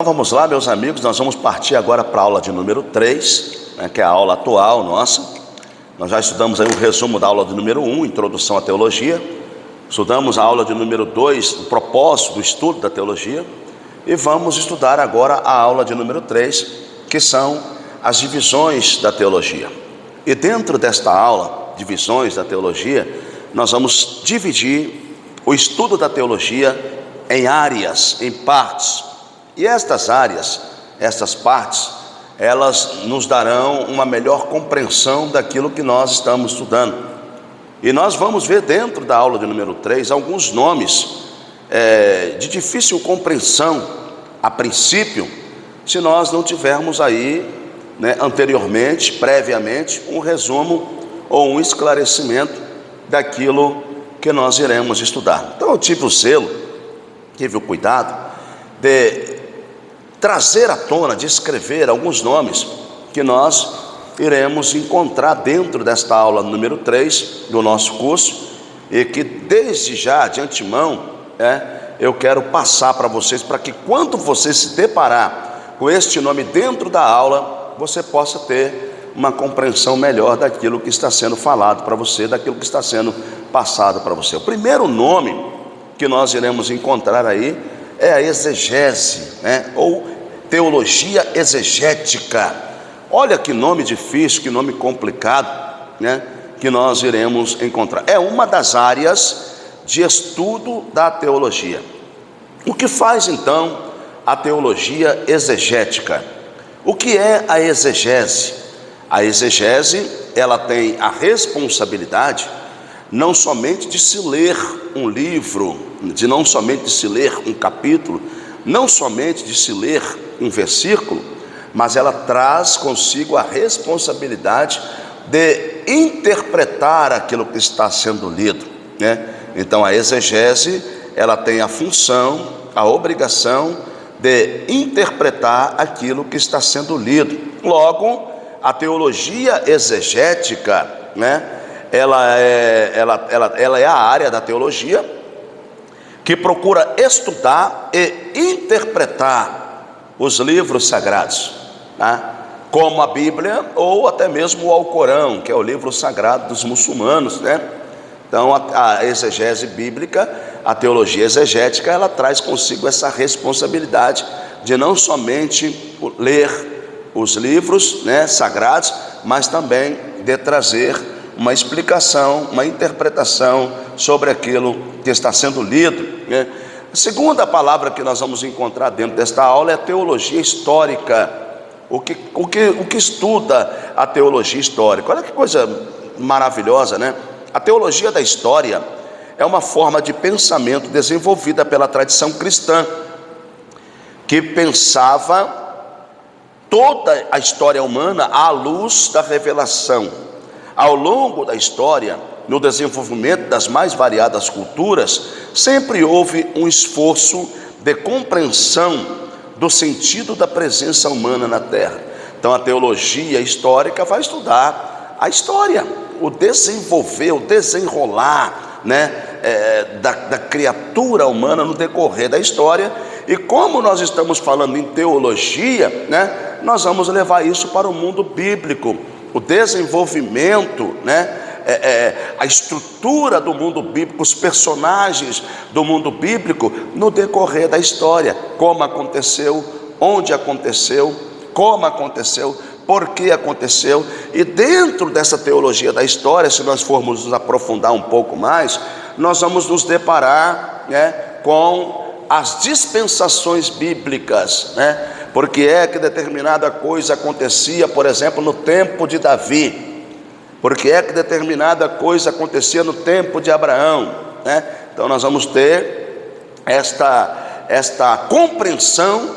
Vamos lá, meus amigos, nós vamos partir agora para a aula de número 3, que é a aula atual nossa. Nós já estudamos aí um resumo da aula de número 1, Introdução à Teologia. Estudamos a aula de número 2, o propósito do estudo da teologia. E vamos estudar agora a aula de número 3, que são as divisões da teologia. E dentro desta aula, divisões da teologia, nós vamos dividir o estudo da teologia em áreas, em partes. E estas áreas, estas partes, elas nos darão uma melhor compreensão daquilo que nós estamos estudando. E nós vamos ver dentro da aula de número 3 alguns nomes de difícil compreensão a princípio, se nós não tivermos aí, anteriormente, previamente, um resumo ou um esclarecimento daquilo que nós iremos estudar. Então eu tive o zelo, tive o cuidado de trazer à tona, de escrever alguns nomes que nós iremos encontrar dentro desta aula número 3 do nosso curso, e que desde já, de antemão, eu quero passar para vocês, para que quando você se deparar com este nome dentro da aula, você possa ter uma compreensão melhor daquilo que está sendo falado para você, daquilo que está sendo passado para você. O primeiro nome que nós iremos encontrar aí é a exegese, ou teologia exegética. Olha que nome difícil, que nome complicado, que nós iremos encontrar. É uma das áreas de estudo da teologia. O que faz então a teologia exegética? O que é a exegese? A exegese, ela tem a responsabilidade não somente de se ler um livro, não somente de se ler um capítulo, não somente de se ler um versículo, mas ela traz consigo a responsabilidade de interpretar aquilo que está sendo lido, Então a exegese, ela tem a função, a obrigação de interpretar aquilo que está sendo lido. Logo, a teologia exegética, ela é a área da teologia que procura estudar e interpretar os livros sagrados, como a Bíblia ou até mesmo o Alcorão, que é o livro sagrado dos muçulmanos, Então a exegese bíblica, a teologia exegética, ela traz consigo essa responsabilidade de não somente ler os livros sagrados, mas também de trazer uma explicação, uma interpretação sobre aquilo que está sendo lido. A segunda palavra que nós vamos encontrar dentro desta aula é a teologia histórica. O que estuda a teologia histórica? Olha que coisa maravilhosa, A teologia da história é uma forma de pensamento desenvolvida pela tradição cristã, que pensava toda a história humana à luz da revelação. Ao longo da história, no desenvolvimento das mais variadas culturas, sempre houve um esforço de compreensão do sentido da presença humana na Terra. Então a teologia histórica vai estudar a história, o desenvolver, o desenrolar da criatura humana no decorrer da história. E como nós estamos falando em teologia, nós vamos levar isso para o mundo bíblico. O desenvolvimento, a estrutura do mundo bíblico, os personagens do mundo bíblico no decorrer da história, como aconteceu, onde aconteceu, como aconteceu, por que aconteceu. E dentro dessa teologia da história, se nós formos nos aprofundar um pouco mais, nós vamos nos deparar com as dispensações bíblicas, Porque é que determinada coisa acontecia, por exemplo, no tempo de Davi? Porque é que determinada coisa acontecia no tempo de Abraão? Então nós vamos ter esta compreensão,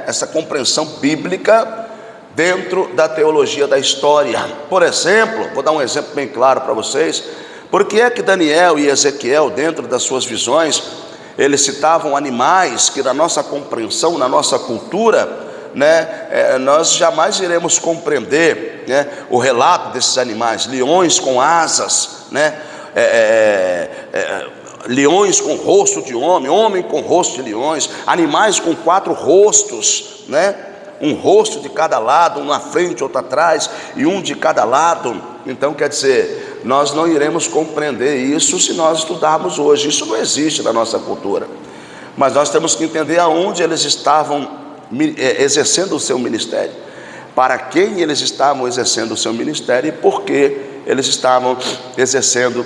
essa compreensão bíblica dentro da teologia da história. Por exemplo, vou dar um exemplo bem claro para vocês. Por que é que Daniel e Ezequiel, dentro das suas visões, eles citavam animais que na nossa compreensão, na nossa cultura, nós jamais iremos compreender, o relato desses animais? Leões com asas, leões com rosto de homem, homem com rosto de leões, animais com 4 rostos, né? Um rosto de cada lado, um na frente, outro atrás, e um de cada lado. Então quer dizer, nós não iremos compreender isso se nós estudarmos hoje. Isso não existe na nossa cultura. Mas nós temos que entender aonde eles estavam exercendo o seu ministério, para quem eles estavam exercendo o seu ministério e por que eles estavam exercendo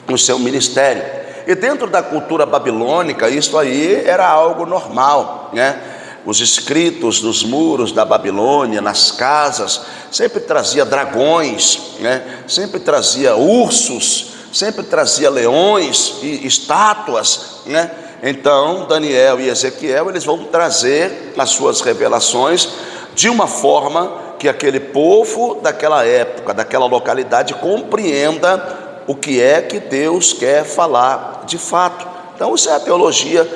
o seu ministério. E dentro da cultura babilônica, isso aí era algo normal, né? Os escritos nos muros da Babilônia, nas casas, sempre trazia dragões, né? Sempre trazia ursos, sempre trazia leões e estátuas, né? Então Daniel e Ezequiel, eles vão trazer as suas revelações de uma forma que aquele povo daquela época, daquela localidade, compreenda o que é que Deus quer falar de fato. Então isso é a teologia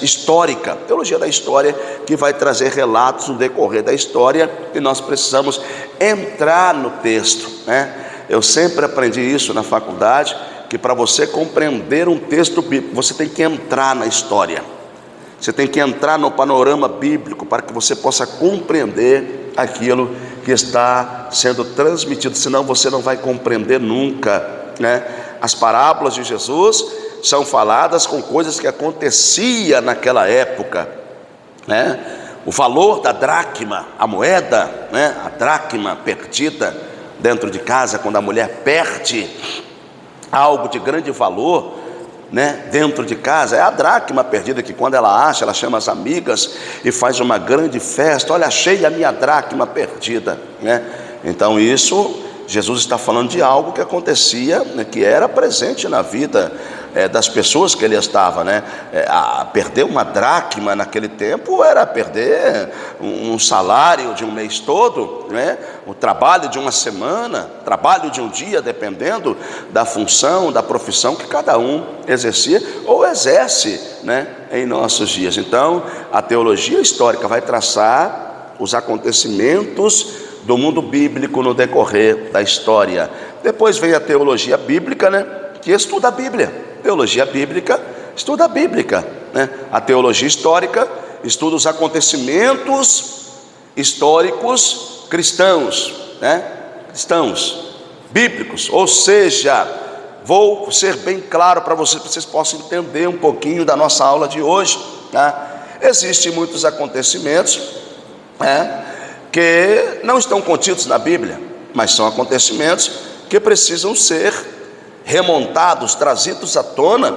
histórica, teologia da história, que vai trazer relatos no decorrer da história, e nós precisamos entrar no texto, né? Eu sempre aprendi isso na faculdade, que para você compreender um texto bíblico, você tem que entrar na história, você tem que entrar no panorama bíblico, para que você possa compreender aquilo que está sendo transmitido, senão você não vai compreender nunca, né? As parábolas de Jesus são faladas com coisas que acontecia naquela época, né? O valor da dracma, a moeda, né? A dracma perdida dentro de casa, quando a mulher perde algo de grande valor, né, dentro de casa, é a dracma perdida, que quando ela acha, ela chama as amigas e faz uma grande festa. Olha, achei a minha dracma perdida, né? Então isso, Jesus está falando de algo que acontecia, né, que era presente na vida das pessoas que ele estava, né? Perder uma dracma naquele tempo era perder um salário de um mês todo, né? O trabalho de uma semana, trabalho de um dia, dependendo da função, da profissão que cada um exercia ou exerce, né, em nossos dias. Então a teologia histórica vai traçar os acontecimentos do mundo bíblico no decorrer da história. Depois vem a teologia bíblica, né, que estuda a Bíblia. Teologia bíblica estuda a Bíblia, né? A teologia histórica estuda os acontecimentos históricos cristãos, né? Cristãos bíblicos. Ou seja, vou ser bem claro para vocês possam entender um pouquinho da nossa aula de hoje, tá? Existem muitos acontecimentos, né, que não estão contidos na Bíblia, mas são acontecimentos que precisam ser remontados, trazidos à tona,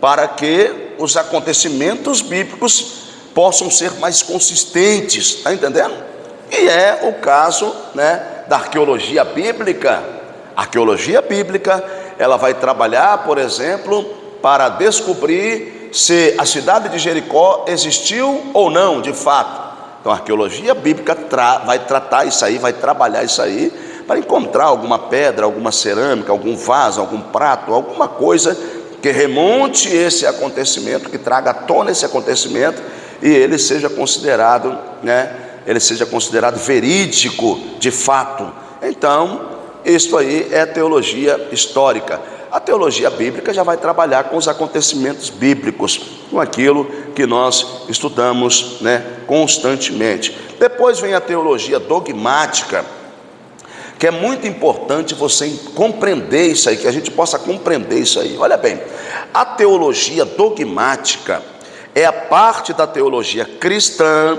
para que os acontecimentos bíblicos possam ser mais consistentes, está entendendo? E é o caso, né, da arqueologia bíblica. A arqueologia bíblica, ela vai trabalhar, por exemplo, para descobrir se a cidade de Jericó existiu ou não, de fato. Então a arqueologia bíblica vai tratar isso aí, vai trabalhar isso aí, para encontrar alguma pedra, alguma cerâmica, algum vaso, algum prato, alguma coisa que remonte esse acontecimento, que traga à tona esse acontecimento, e ele seja considerado, né, ele seja considerado verídico de fato. Então isso aí é teologia histórica. A teologia bíblica já vai trabalhar com os acontecimentos bíblicos, com aquilo que nós estudamos, né, constantemente. Depois vem a teologia dogmática, que é muito importante você compreender isso aí, que a gente possa compreender isso aí. Olha bem, a teologia dogmática é a parte da teologia cristã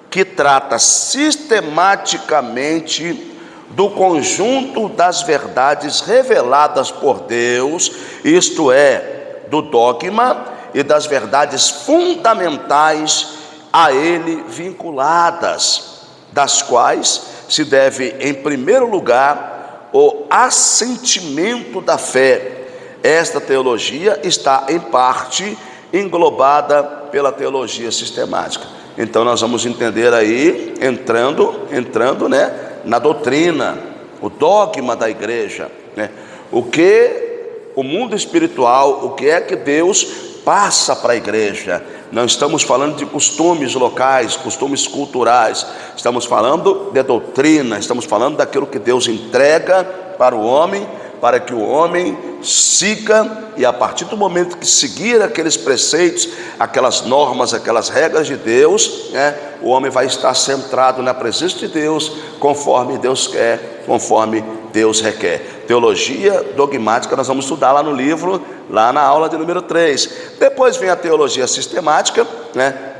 que trata sistematicamente do conjunto das verdades reveladas por Deus, isto é, do dogma e das verdades fundamentais a ele vinculadas, das quais se deve, em primeiro lugar, o assentimento da fé. Esta teologia está, em parte, englobada pela teologia sistemática. Então nós vamos entender aí, entrando, né, na doutrina, o dogma da igreja, né? O que o mundo espiritual, o que é que Deus passa para a igreja. Não estamos falando de costumes locais, costumes culturais, estamos falando de doutrina, estamos falando daquilo que Deus entrega para o homem, para que o homem siga, e a partir do momento que seguir aqueles preceitos, aquelas normas, aquelas regras de Deus, o homem vai estar centrado na presença de Deus, conforme Deus quer, conforme Deus requer. Teologia dogmática nós vamos estudar lá no livro, lá na aula de número 3. Depois vem a teologia sistemática,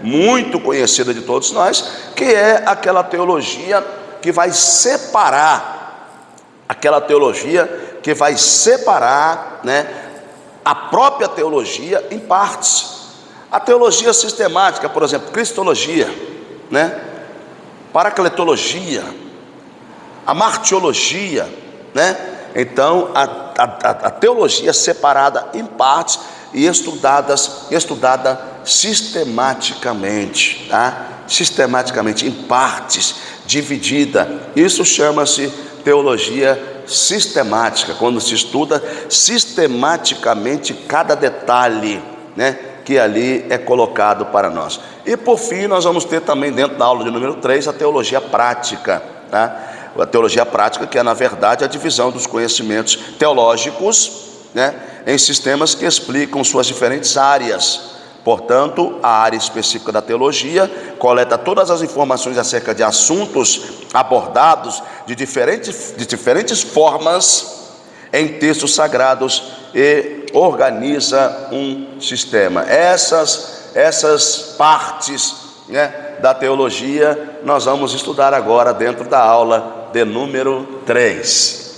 muito conhecida de todos nós, que é aquela teologia que vai separar, a própria teologia em partes. A teologia sistemática, por exemplo, cristologia, paracletologia, a martiologia, Então a teologia é separada em partes e estudada sistematicamente, sistematicamente, em partes, dividida. Isso chama-se teologia sistemática, quando se estuda sistematicamente cada detalhe, que ali é colocado para nós. E por fim, nós vamos ter também dentro da aula de número 3 a teologia prática, A teologia prática, que é na verdade a divisão dos conhecimentos teológicos, em sistemas que explicam suas diferentes áreas. Portanto, a área específica da teologia coleta todas as informações acerca de assuntos abordados de diferentes formas em textos sagrados e organiza um sistema. Essas partes, da teologia nós vamos estudar agora dentro da aula de número 3.